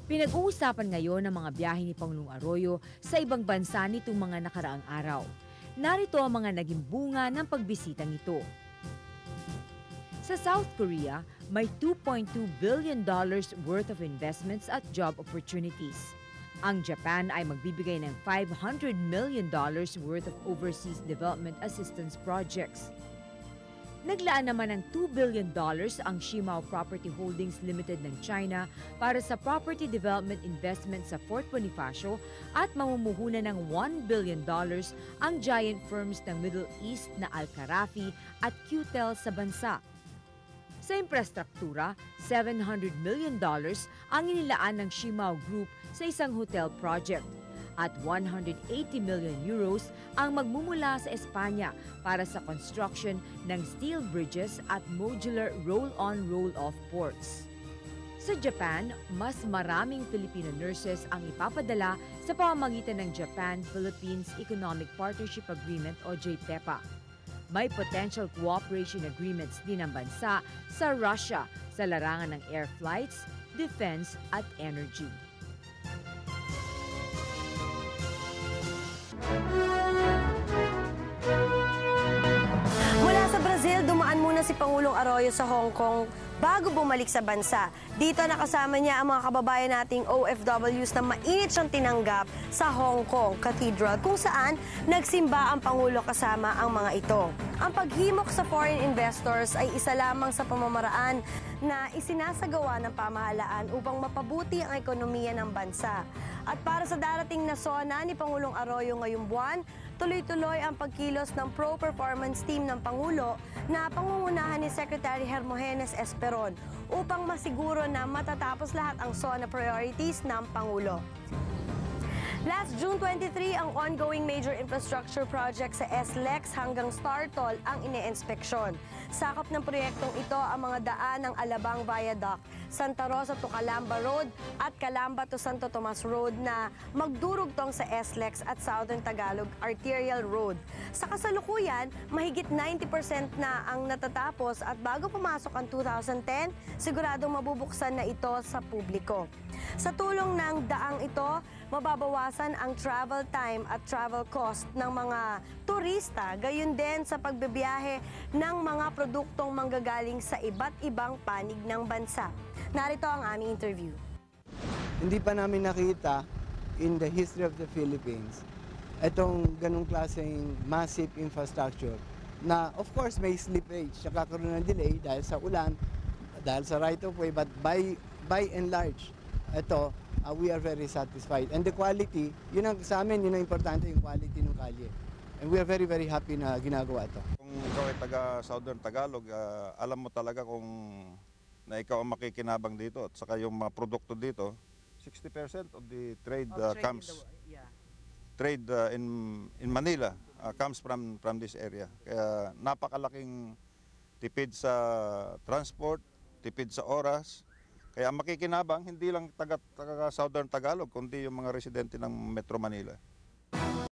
Pinag-uusapan ngayon ang mga biyahe ni Pangulong Arroyo sa ibang bansa nitong mga nakaraang araw. Narito ang mga naging bunga ng pagbisitang ito. Sa South Korea, may $2.2 billion worth of investments at job opportunities. Ang Japan ay magbibigay ng $500 million worth of overseas development assistance projects. Naglaan naman ng $2 billion ang Shimao Property Holdings Limited ng China para sa property development investment sa Fort Bonifacio at mamumuhunan ng $1 billion ang giant firms ng Middle East na Al-Kharafi at QTEL sa bansa. Sa infrastruktura, $700 million ang inilaan ng Shimao Group sa isang hotel project at 180 million euros ang magmumula sa Espanya para sa construction ng steel bridges at modular roll-on roll-off ports. Sa Japan, mas maraming Filipino nurses ang ipapadala sa pamamagitan ng Japan-Philippines Economic Partnership Agreement o JPEPA. May potential cooperation agreements din ang bansa sa Russia sa larangan ng air flights, defense at energy. Mula sa Brazil, dumaan muna si Pangulong Arroyo sa Hong Kong bago bumalik sa bansa. Dito nakasama niya ang mga kababayan nating OFWs na mainit siyang tinanggap sa Hong Kong Cathedral kung saan nagsimba ang Pangulo kasama ang mga ito. Ang paghimok sa foreign investors ay isa lamang sa pamamaraan na isinasagawa ng pamahalaan upang mapabuti ang ekonomiya ng bansa. At para sa darating na SONA ni Pangulong Arroyo ngayong buwan, tuloy-tuloy ang pagkilos ng pro-performance team ng Pangulo na pangungunahan ni Secretary Hermogenes Esperon upang masiguro na matatapos lahat ang SONA priorities ng Pangulo. Last June 23, ang ongoing major infrastructure project sa SLEX hanggang StarTol ang ine-inspeksyon. Sakop ng proyektong ito ang mga daan ng Alabang Viaduct, Santa Rosa to Calamba Road at Calamba to Santo Tomas Road na magdurugtong sa SLEX at Southern Tagalog Arterial Road. Sa kasalukuyan, mahigit 90% na ang natatapos at bago pumasok ang 2010, siguradong mabubuksan na ito sa publiko. Sa tulong ng daang ito, mababawasan ang travel time at travel cost ng mga turista, gayon din sa pagbibiyahe ng mga produktong manggagaling sa iba't ibang panig ng bansa. Narito ang aming interview. Hindi pa namin nakita in the history of the Philippines itong ganong klaseng massive infrastructure na of course may slippage, kakaroon ng delay dahil sa ulan, dahil sa right of way, but by and large, ito, we are very satisfied. And the quality, yun ang sa amin, yun ang importante, yung quality ng kalye. And we are very, very happy na ginagawa ito. Kung ikaw ay taga Southern Tagalog, alam mo talaga kung na ikaw ang makikinabang dito at saka yung mga produkto dito, 60% of the trade in Manila comes from this area. Kaya napakalaking tipid sa transport, tipid sa oras. Kaya makikinabang, hindi lang taga Southern Tagalog, kundi yung mga residente ng Metro Manila.